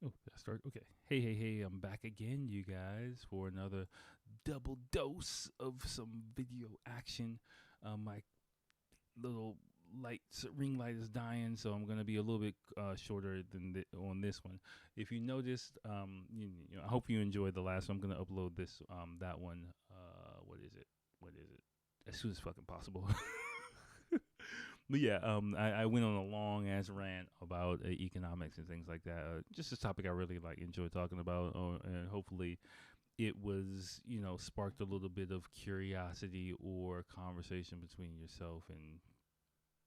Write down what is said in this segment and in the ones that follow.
Oh, did I start? Okay. Hey, I'm back again, you guys, for another double dose of some video action. My little ring light is dying, so I'm going to be a little bit shorter than on this one. If you noticed, I hope you enjoyed the last one. I'm going to upload that one. What is it? As soon as fucking possible. But yeah, I went on a long ass rant about economics and things like that. Just a topic I really enjoy talking about, and hopefully it was sparked a little bit of curiosity or conversation between yourself and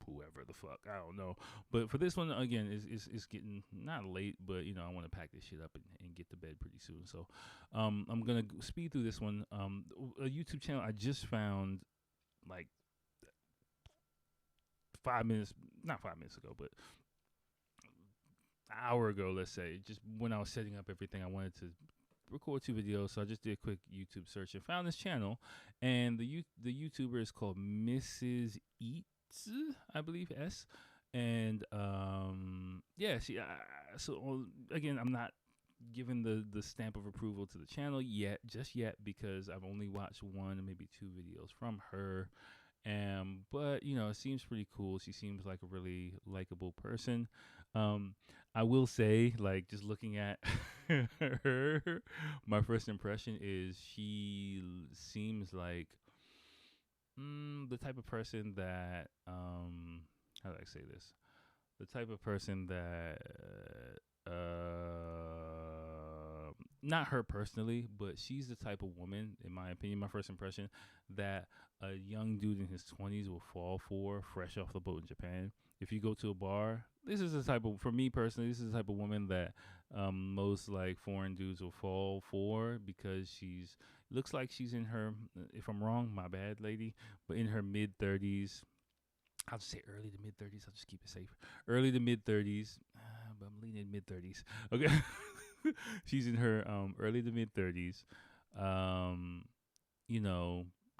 whoever the fuck, I don't know. But for this one, again, it's getting not late, but I want to pack this shit up and get to bed pretty soon. So I'm gonna speed through this one. A YouTube channel I just found like not 5 minutes ago, but an hour ago, let's say, just when I was setting up everything. I wanted to record 2 videos, so I just did a quick YouTube search and found this channel. And the YouTuber is called Mrs. Eats, I believe, S. And so again, I'm not giving the stamp of approval to the channel just yet, because I've only watched 1 maybe 2 videos from her. But it seems pretty cool. She seems like a really likable person. I will say, just looking at her, my first impression is she seems like the type of person that how do I say this? The type of person that not her personally, but she's the type of woman, in my opinion, my first impression, that a young dude in his 20s will fall for fresh off the boat in Japan. If you go to a bar, for me personally, this is the type of woman that most foreign dudes will fall for, because looks like she's in her, if I'm wrong, my bad, lady, but in her mid-30s. I'll just say early to mid 30s. I'll just keep it safe. Early to mid 30s, but I'm leaning mid 30s. Okay. She's in her early to mid 30s.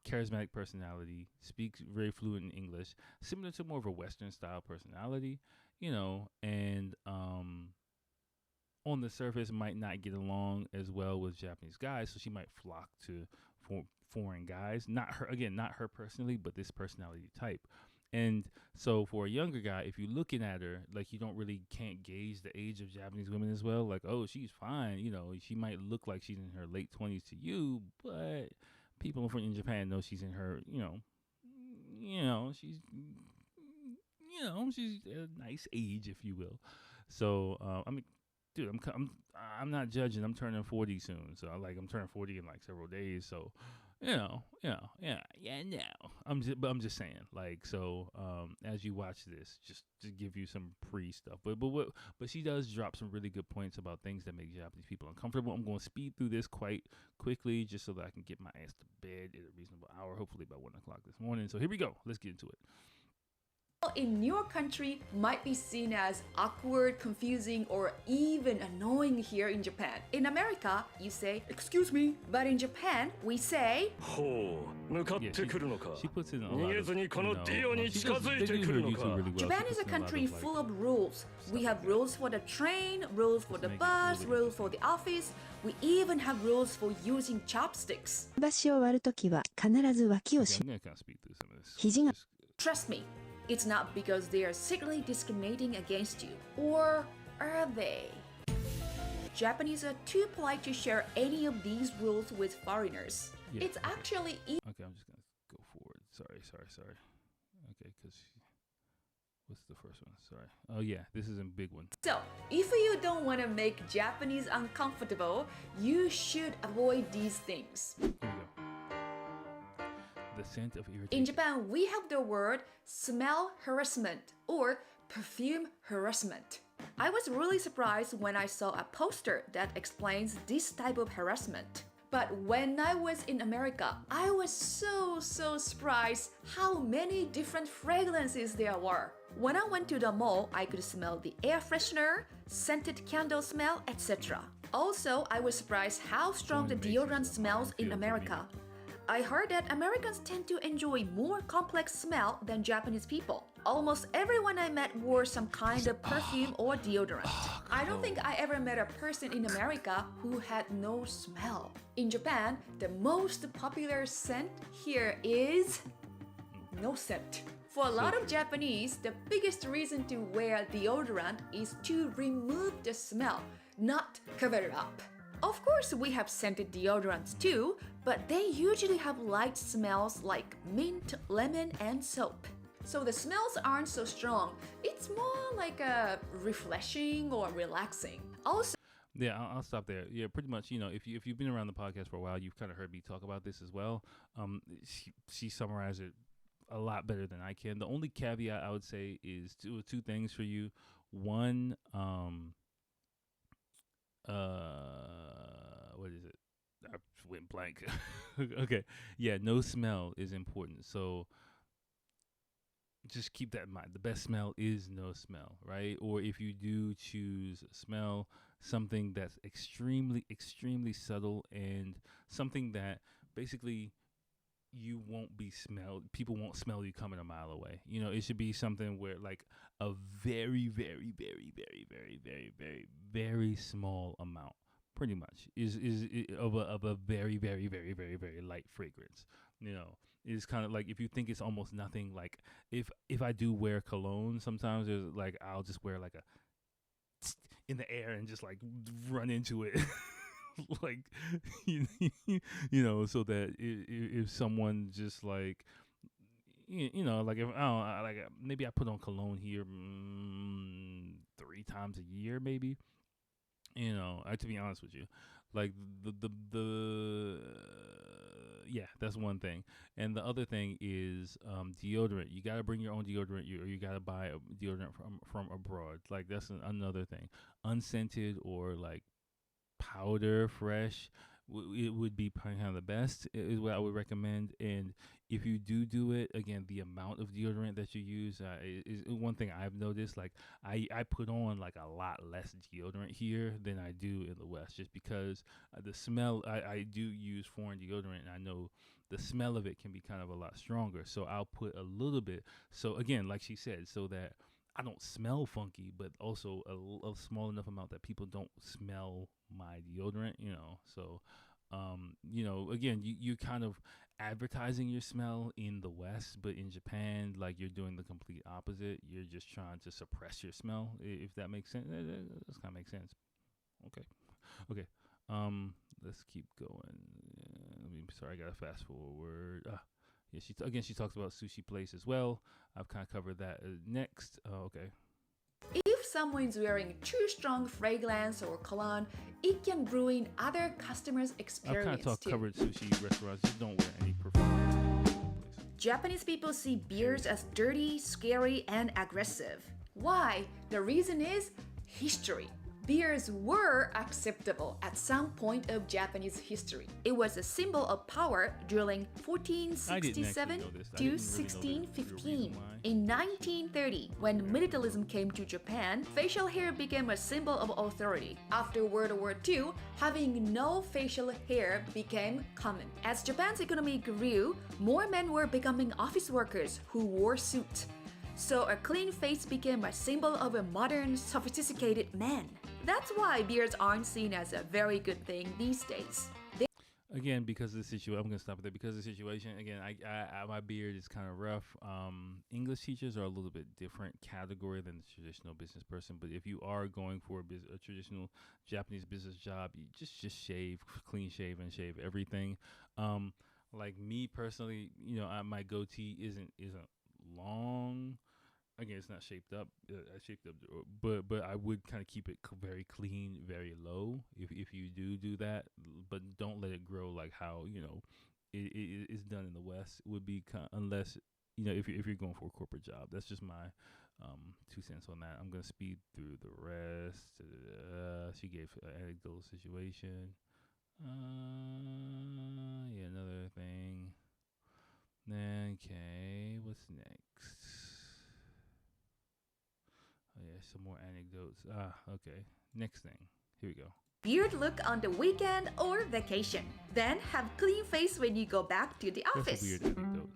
Charismatic personality, speaks very fluent in English, similar to more of a Western style personality, and on the surface might not get along as well with Japanese guys, so she might flock to foreign guys. Not her personally, but this personality type. And so for a younger guy, if you're looking at her, you can't gauge the age of Japanese women as well. Oh, she's fine. She might look like she's in her late 20s to you, but people in Japan know she's in her, she's a nice age, if you will. So, dude, I'm not judging. I'm turning 40 soon, so I'm turning 40 in several days. So, no. I'm just saying, as you watch this, just to give you some stuff. But she does drop some really good points about things that make Japanese people uncomfortable. I'm going to speed through this quite quickly, just so that I can get my ass to bed at a reasonable hour, hopefully by 1:00 this morning. So here we go. Let's get into it. In your country might be seen as awkward, confusing, or even annoying here in Japan. In America, you say, "Excuse me," but in Japan, we say, She puts in a lot of, they do her YouTube really well. Japan is a country full of rules. We have rules for the train, rules for the bus, rules for the office. We even have rules for using chopsticks. 箸を割るときは必ず脇を締め、 I'm gonna kind of speed through some of this. 肘が Trust me, it's not because they are secretly discriminating against you. Or are they? Japanese are too polite to share any of these rules with foreigners. Yeah. It's actually Okay, I'm just gonna go forward. Sorry. Okay, because what's the first one? Sorry. Oh yeah, this is a big one. So, if you don't want to make Japanese uncomfortable, you should avoid these things. Here we go. The scent of irritation. In Japan, we have the word smell harassment or perfume harassment. I was really surprised when I saw a poster that explains this type of harassment. But when I was in America, I was so surprised how many different fragrances there were. When I went to the mall, I could smell the air freshener, scented candle smell, etc. Also, I was surprised how strong the deodorant smells in America. I heard that Americans tend to enjoy more complex smell than Japanese people. Almost everyone I met wore some kind of perfume or deodorant. I don't think I ever met a person in America who had no smell. In Japan, the most popular scent here is no scent. For a lot of Japanese, the biggest reason to wear deodorant is to remove the smell, not cover it up. Of course, we have scented deodorants too, but they usually have light smells like mint, lemon, and soap. So the smells aren't so strong. It's more like a refreshing or relaxing. Also, Yeah, I'll stop there. Yeah, pretty much. If you've been around the podcast for a while, you've kind of heard me talk about this as well. She summarized it a lot better than I can. The only caveat I would say is two things for you. One, what is it? I went blank. Okay, yeah, no smell is important. So just keep that in mind. The best smell is no smell, right? Or if you do choose a smell, something that's extremely, extremely subtle and something that basically you won't be smelled. People won't smell you coming a mile away. It should be something where like a very, very, very, very, very, very, very, very small amount, pretty much, is of a very, very, very, very, very light fragrance. It's kind of like if you think it's almost nothing. Like if I do wear cologne, sometimes there's like I'll just wear like a in the air and just like run into it. Like so that if someone just like like if I don't like maybe I put on cologne here 3 times a year maybe, to be honest with you, like the yeah, that's one thing. And the other thing is deodorant. You got to bring your own deodorant, or you got to buy a deodorant from abroad. Like that's another thing. Unscented or like powder fresh, it would be kind of the best, is what I would recommend. And if you do it, again, the amount of deodorant that you use is one thing I've noticed. Like I put on like a lot less deodorant here than I do in the West, just because the smell. I do use foreign deodorant, and I know the smell of it can be kind of a lot stronger. So I'll put a little bit. So again, like she said, so that I don't smell funky, but also a small enough amount that people don't smell my deodorant, So, again, you're kind of advertising your smell in the West, but in Japan, like you're doing the complete opposite. You're just trying to suppress your smell, if that makes sense. That kind of makes sense. Okay. Let's keep going. Sorry, I gotta fast forward. Yeah, she talks about sushi place as well. I've kind of covered that. Next, okay. if someone's wearing too strong fragrance or cologne, it can ruin other customers' experience I've kind of too. covered sushi restaurants. Just don't wear any perfume. Japanese people see beards as dirty, scary, and aggressive. Why? The reason is history. Beards were acceptable at some point of Japanese history. It was a symbol of power during 1467 to 1615. In 1930, when militarism came to Japan, facial hair became a symbol of authority. After World War II, having no facial hair became common. As Japan's economy grew, more men were becoming office workers who wore suits. So a clean face became a symbol of a modern, sophisticated man. That's why beards aren't seen as a very good thing these days. Again, because of the situation, I'm gonna stop there. Because of the situation, again, I my beard is kind of rough. English teachers are a little bit different category than the traditional business person. But if you are going for a traditional Japanese business job, you just shave, clean shave, and shave everything. Like me personally, my goatee isn't long. Again, it's not shaped up. I shaped up, but I would kind of keep it very clean, very low. If you do that, but don't let it grow like how it's done in the West. Would be unless if you're going for a corporate job. That's just my 2 cents on that. I'm gonna speed through the rest. She gave an anecdotal situation. Yeah, another thing. Okay, what's next? Oh yeah, some more anecdotes. Okay. Next thing. Here we go. Beard look on the weekend or vacation. Then have clean face when you go back to the office. That's a weird anecdote.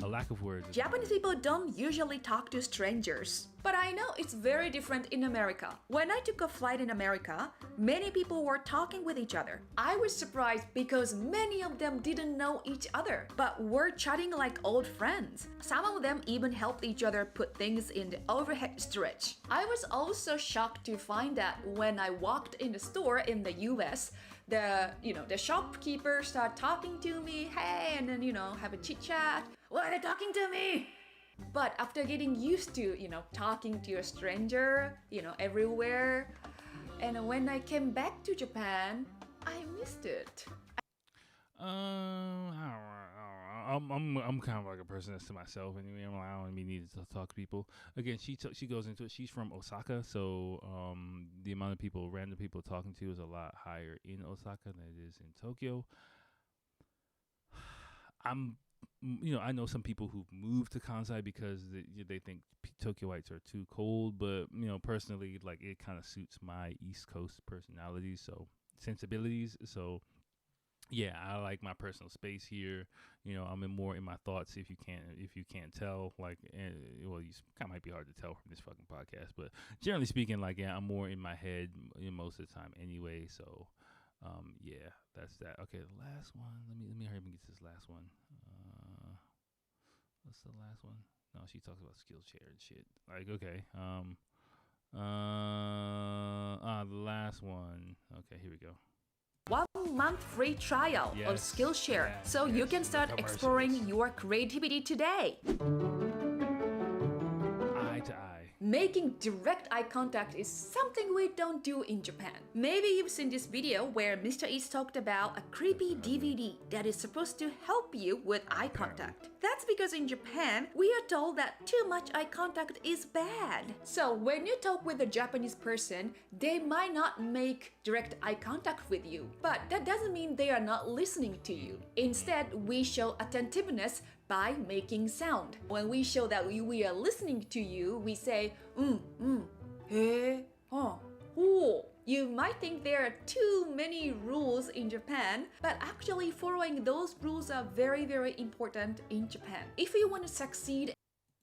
A A lack of words. Japanese people don't usually talk to strangers. But I know it's very different in America. When I took a flight in America, many people were talking with each other. I was surprised because many of them didn't know each other, but were chatting like old friends. Some of them even helped each other put things in the overhead storage. I was also shocked to find that when I walked in the store in the US, the shopkeeper started talking to me, hey, and then have a chit chat. Why are they talking to me? But after getting used to talking to a stranger everywhere, and when I came back to Japan, I missed it. I'm kind of like a person that's to myself anyway. I'm like, I don't even need to talk to people. Again, she goes into it. She's from Osaka, so the amount of random people talking to is a lot higher in Osaka than it is in Tokyo. I know some people who've moved to Kansai because they think Tokyoites are too cold, but personally, like, it kind of suits my East Coast personality, sensibilities. So yeah, I like my personal space here. I'm more in my thoughts. If you can't tell, like, you kind of might be hard to tell from this fucking podcast, but generally speaking, like, yeah, I'm more in my head most of the time anyway. So, yeah, that's that. Okay, the last one. Let me hurry up and get to this last one. What's the last one? No, she talks about Skillshare and shit. Like, okay, the last one. Okay, here we go. 1 month free trial of Skillshare, so you can start exploring your creativity today. Eye to eye. Making direct eye contact is something we don't do in Japan. Maybe you've seen this video where Mr. East talked about a creepy DVD that is supposed to help you with eye contact. That's because in Japan, we are told that too much eye contact is bad. So when you talk with a Japanese person, they might not make direct eye contact with you. But that doesn't mean they are not listening to you. Instead, we show attentiveness by making sound. When we show that we are listening to you, we say, he, oh. You might think there are too many rules in Japan, but actually following those rules are very, very important in Japan. If you want to succeed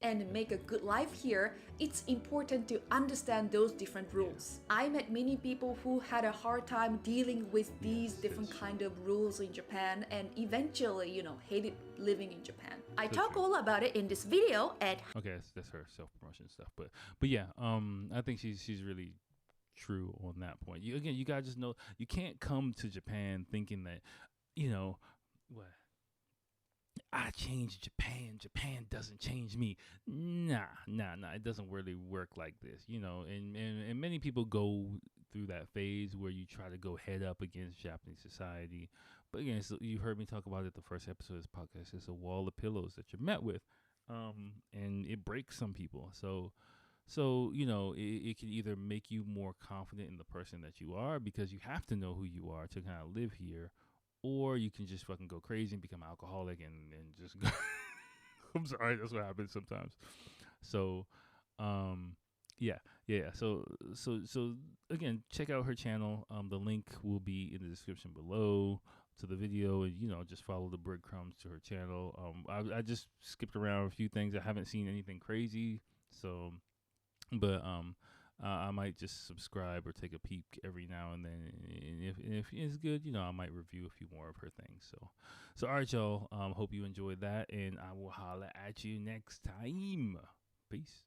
and make a good life here, it's important to understand those different rules. I met many people who had a hard time dealing with these different kind of rules in Japan and eventually, hated living in Japan. I talk all about it in this video at... Okay, that's her self-promotion stuff. But yeah, I think she's really true on that point. You gotta just know, you can't come to Japan thinking that, what? I changed Japan. Japan doesn't change me. Nah. It doesn't really work like this, and many people go through that phase where you try to go head up against Japanese society. But again, you heard me talk about it the first episode of this podcast. It's a wall of pillows that you're met with, and it breaks some people. So it can either make you more confident in the person that you are, because you have to know who you are to kind of live here, or you can just fucking go crazy and become an alcoholic and just go. I'm sorry, that's what happens sometimes. So, yeah. So again, check out her channel. The link will be in the description below to the video, and just follow the breadcrumbs to her channel. I just skipped around a few things. I haven't seen anything crazy, so, but I might just subscribe or take a peek every now and then, and if it's good, I might review a few more of her things. So all right, y'all. Hope you enjoyed that, and I will holla at you next time. Peace.